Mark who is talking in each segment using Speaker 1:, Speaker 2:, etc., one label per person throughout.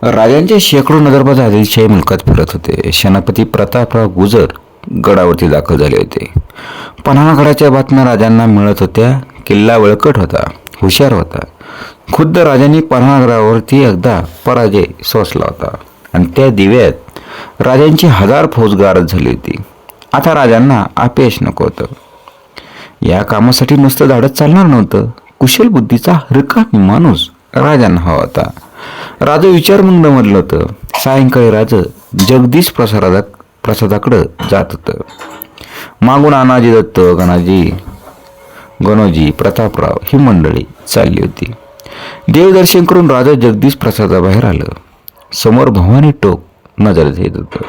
Speaker 1: राजांचे शेकडो नजरबाज आदिलशाही मुलकात फिरत होते. सेनापती प्रतापराव गुजर गडावरती दाखल झाले होते. पन्हाळगडाच्या बातम्या राजांना मिळत होत्या. किल्ला बळकट होता, हुशार होता. खुद्द राजांनी पन्हाळगडावरती एकदा पराजय सोसला होता आणि त्या दिव्यात राजांची 1000 फौज गारद झाली होती. आता राजांना अपयश नको होतं. या कामासाठी नुसतं धाडस चालणार नव्हतं. कुशल बुद्धीचा रिकामी माणूस राजांना हवा होता. राजा विचारमग्न म्हणलं होतं. सायंकाळी राज जगदीश प्रसादाकडं जात होतं. मागून अनाजी दत्त, गणोजी, प्रतापराव ही मंडळी चालली होती. देवदर्शन करून राजा जगदीश प्रसादाबाहेर आलं. समोर भवानी टोक नजरेत येत होतं.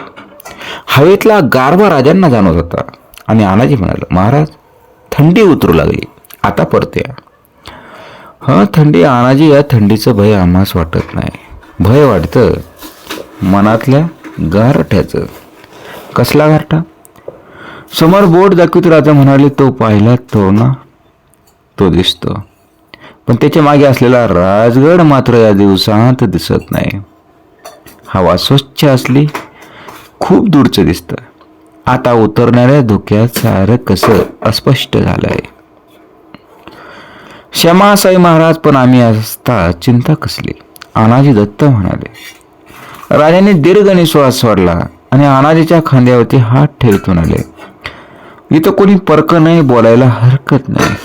Speaker 1: हवेतला गारवा राजांना जाणवत होता आणि अनाजी म्हणाल, महाराज थंडी उतरू लागली, आता परतूया. थंडी अनाजी, या थंडीचं भय आम्हास वाटत नाही. भय वाटतं मनातल्या गारठ्याचं. कसला गारठा? समोर बोट दाखवित राजा म्हणाले, तो पाहिला तो ना, तो दिसतो. पण त्याच्या मागे असलेला राजगड मात्र या दिवसात दिसत नाही. हवा स्वच्छ असली खूप दूरचं दिसतं. आता उतरणाऱ्या धुक्यात सारं कसं अस्पष्ट झालंय. क्षमा साई महाराज, पण आम्ही असता चिंता कसली, अनाजी दत्त म्हणाले. राजाने दीर्घ निश्वास सोडला आणि अनाजीच्या खांद्यावरती हात ठेवत म्हणाले, इथं कोणी परक नाही, बोलायला हरकत नाही.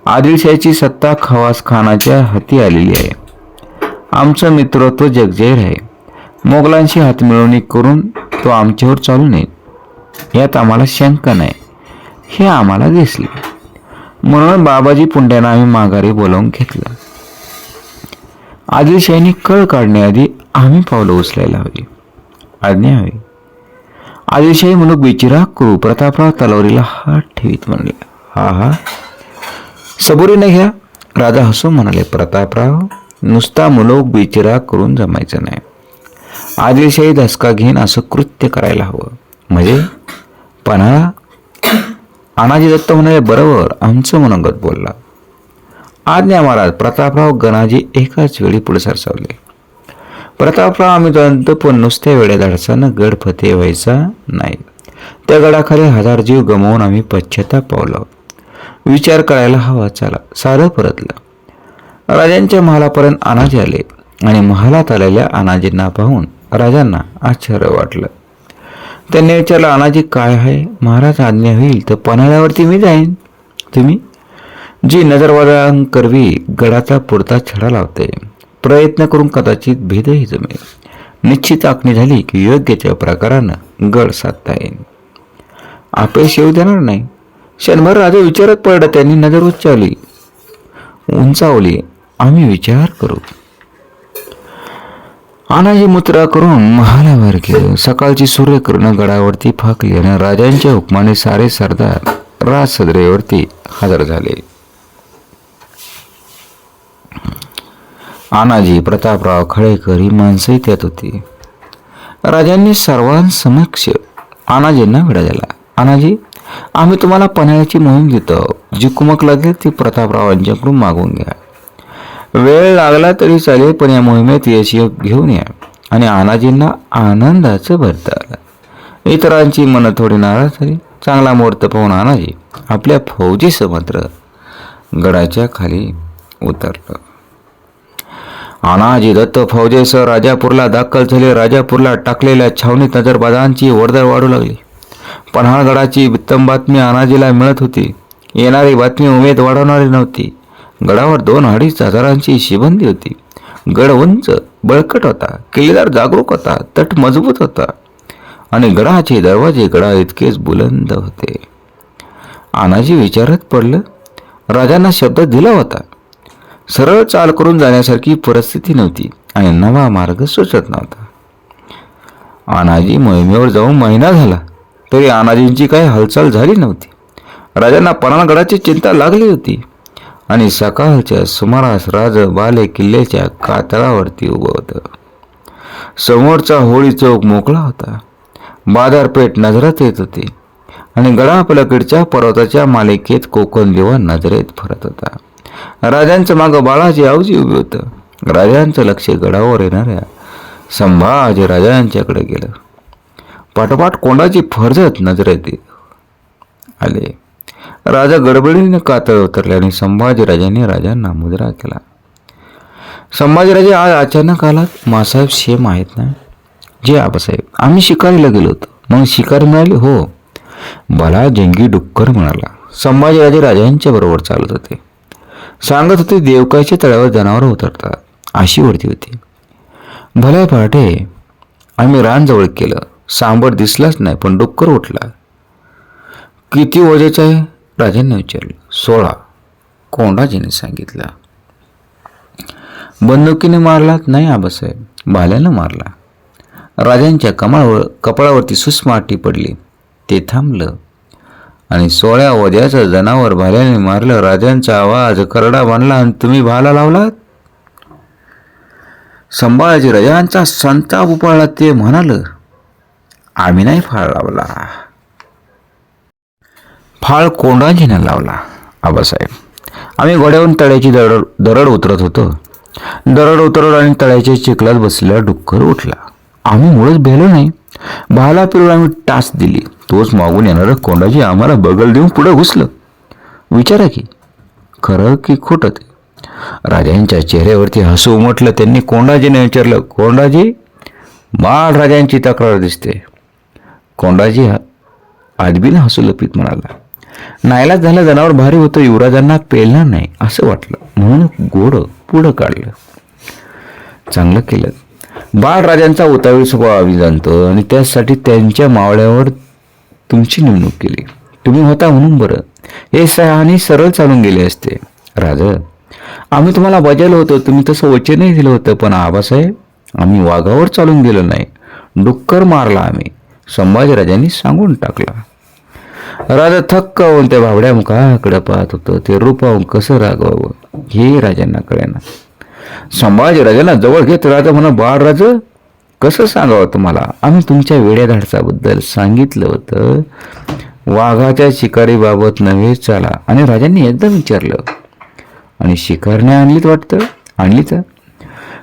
Speaker 1: आदिलशाहीची सत्ता खवास खानाच्या हाती आलेली आहे. आमचं मित्रत्व जगजाहीर आहे. मोगलांशी हातमिळवणी करून तो आमच्यावर चालू नये यात आम्हाला शंका नाही, हे आम्हाला दिसले. म्हणून बाबाजी पुंड्यांना आम्ही माघारी बोलावून घेतलं. आदिलशाहीने कळ काढण्याआधी आम्ही पावलं उचलायला हवी, आज्ञा हवी. आदिलशाही म्हणून बिचिराग करू. प्रतापराव तलवारीला हात ठेवीत म्हणले, हा सबुरीने घ्या. राजा हसून म्हणाले, प्रतापराव नुसता मुलोक बिचिराग करून जमायचं नाही. आदिलशाही धसका घेईन असं कृत्य करायला हवं. म्हणजे पन्हाळा? अनाजी दत्त म्हणाले, बरोबर, आमचं मनोगत बोलला. आज्ञा महाराज. प्रतापराव गणाजी एकाच वेळी पुढे सरसावले. प्रतापराव आम्ही जाणत, पण नुसत्या वेळ्या धाडसानं गड फतेह व्हायचा नाही. त्या गडाखाली 1000 जीव गमावून आम्ही पश्चाताप पावलो. विचार करायला हवा. चला. सारं परतलं. राजांच्या महालापर्यंत अनाजी आले आणि महालात आलेल्या अनाजींना पाहून राजांना आश्चर्य वाटलं. त्यांनी विचारलं, अनाजी काय आहे? महाराज आज्ञा होईल तर पन्हाळ्यावरती मी जाईन. तुम्ही? जी नजरबाजां करवी गडाचा पुढचा छडा लावते. प्रयत्न करून कदाचित भेदही जमेल. निश्चित आखणी झाली की योग्य त्या प्रकारानं गड साधता येईल. अपयश येऊ देणार नाही. क्षणभर राजा विचारत पडला. त्यांनी नजर उंचावली. आम्ही विचार करू. अनाजी मुत्रा करून महालावर गेले. सकाळची सूर्यकिरण गडावरती फाकली आणि राजांच्या हुकमाने सारे सरदार राजसदरेवरती हजर झाले. अनाजी, प्रतापराव, खळेकर ही माणसंही त्यात होती. राजांनी सर्वांसमक्ष अनाजींना विडा दिला. अनाजी, आम्ही तुम्हाला पन्हाळ्याची मोहीम देतो. जी कुमक लागेल ती प्रतापरावांच्याकडून मागून घ्या. वेळ लागला तरी चालेल, पण या मोहिमेत यश घेऊन या. आणि अनाजींना आनंदाचं भरतं आलं. इतरांची मनं थोडी नाराज झाली. चांगला मुहूर्त पाहून अनाजी आपल्या फौजीसह मात्र गडाच्या खाली उतरलं. अनाजी दत्त फौजेसह राजापूरला दाखल झाले. राजापूरला टाकलेल्या छावणीत नजरबाजांची वर्दळ वाढू लागली. पन्हाळगडाची उत्तम बातमी अनाजीला मिळत होती. येणारी बातमी उमेद वाढवणारी नव्हती. गडावर 2-2.5 हजारांची शिबंदी होती. गड उंच बळकट होता. किल्लेदार जागरूक होता. तट मजबूत होता आणि गडाचे दरवाजे गडा इतकेच बुलंद होते. अनाजी विचारात पडलं. राजांना शब्द दिला होता. सरळ चाल करून जाण्यासारखी परिस्थिती नव्हती आणि नवा मार्ग सुचत नव्हता. अनाजी मोहिमेवर जाऊन महिना झाला तरी अनाजींची काही हालचाल झाली नव्हती. राजांना पन्हाळगडाची चिंता लागली होती आणि सकाळच्या सुमारास राज बाले किल्ल्याच्या कातळावरती उभं होतं. समोरचा होळी चौक मोकळा होता. बाजारपेठ नजरात येत होती आणि गडापलकडच्या पर्वताच्या मालिकेत कोकण दिवा नजरेत फरत होता. राजांच्या मागं बाळाजी आवजी उभे होतं. राजांचं लक्ष गडावर येणाऱ्या संभाजीराजांच्याकडे गेलं. पाठोपाठ कोंडाजी फर्जत नजरेत आले. राजा गडबडीने कातळ उतरले आणि संभाजीराजांनी राजांना मुजरा केला. संभाजीराजे आज अचानक आलात? मासाहेब शेम आहेत ना? जे आबासाहेब, आम्ही शिकारीला गेलो होतो. मग शिकारी मिळाली? हो. भला जंगी डुक्कर मिळाला. संभाजीराजे राजांच्या बरोबर चालत होते. सांगत होते देवकाच्या तळ्यावर जनावर उतरतात अशी वर्दी होती. भल्या पहाटे आम्ही रानजवळ केलं. सांबर दिसलाच नाही, पण डुक्कर उठला. किती वजेचा आहे? राजांनी विचारलं. 16. कोंडाजीने सांगितलं. बंदुकीने मारलात? नाही आबासाहेब, भाल्यानं मारला. राजांच्या कपाळावरती सुस्माटी पडली. ते थांबलं आणि 16 वद्याचं जनावर भाल्याने मारलं. राजांचा आवाज करडा बांधला. आणि तुम्ही भाला लावलात? संभाजीराजांचा संताप उपाळला. ते म्हणालं, आम्ही नाही फाळ लावला. फाळ कोंडाजीने लावला आबासाहेब. आम्ही घोड्यावरून तळ्याची दरड उतरत होतो. दरड उतरवलं आणि तळ्याच्या चिखलात बसलेला डुक्कर उठला. आम्ही मुळच भेलो नाही. भाला फिरून आम्ही टाच दिली. तोच मागून येणारं कोंडाजी आम्हाला बगल देऊन पुढे घुसलं. विचारा की खरं की खोटं ते. राजांच्या चेहऱ्यावरती हसू उमटलं. त्यांनी कोंडाजीने विचारलं, कोंडाजी, बाळ राजांची तक्रार दिसते. कोंडाजी आदबीने हसू लपीत म्हणाला, नाईलाज झालं, जनावर भारी होतं, युवराजांना पेलणार नाही असं वाटलं म्हणून गोड पुढं काढलं. चांगलं केलं. बाळराजांचा उतावीळ स्वभाव आम्ही जाणतो आणि त्यासाठी त्यांच्या मावळ्यावर तुमची नेमणूक केली. तुम्ही होता म्हणून बरं. हे सहानी सरळ चालून गेले असते. राजा, आम्ही तुम्हाला बजावलं होतं, तुम्ही तसं वचनही दिलं होतं. पण आबासाहेब, आम्ही वाघावर चालून गेलो नाही, डुक्कर मारला आम्ही, संभाजीराजांनी सांगून टाकला. राजा थक्क होऊन त्या भाबड्या मुखाकडे पाहत होतं. ते रूप पाहून कसं रागवावं हे राजांना कळेना. संभाजीराजांना जवळ घेत राजा म्हणा, बाळराज, कसं सांगावं तुम्हाला? आम्ही तुमच्या वेड्या धाडसाबद्दल सांगितलं होतं. वाघाच्या शिकारीबाबत नव्हे चला. आणि राजांनी एकदम विचारलं, आणि शिकारने आणलीत वाटतं? आणली तर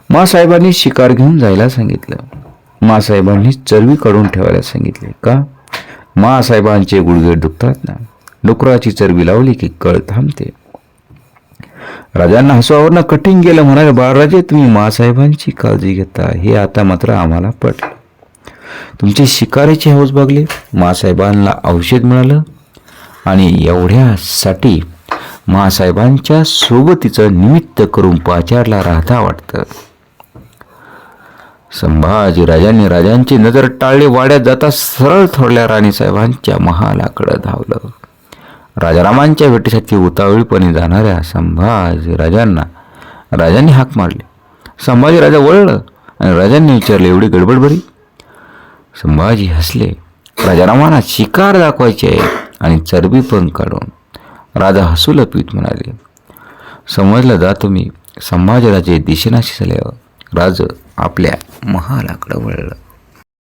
Speaker 1: मासाहेबांनी शिकार घेऊन जायला सांगितलं. मासाहेबांनी चरबी काढून ठेवायला सांगितले. का? मासाहेबांचे गुडघे दुखतात ना. डुकराची चरबी लावली की कळ थांबते. राजांना हसवावरनं कठीण गेलं. म्हणाले, बाळराजे, तुम्ही मासाहेबांची काळजी घेता हे आता मात्र आम्हाला पटलं. तुमची शिकारीची हौस बघली, मासाहेबांना औषध मिळालं आणि एवढ्यासाठी मासाहेबांच्या सोबतीचं निमित्त करून पाचारला राहता वाटतं. संभाजीराजांनी राजांची नजर टाळली. वाड्यात जाता सरळ थोरल्या राणीसाहेबांच्या महालाकडे धावलं. राजारामांच्या भेटीसाठी उतावळीपणे जाणाऱ्या संभाजीराजांना राजांनी हाक मारली. संभाजीराजा वळलं आणि राजांनी विचारले, एवढी गडबड बरी? संभाजी हसले. राजारामांना शिकार दाखवायची आहे आणि चरबी पण काढून. राजा हसू लपीत म्हणाले, समजलं जा तुम्ही. संभाजीराजे दिशेनाशी झाल्यावर राज आपल्या महालाकडे वळलं.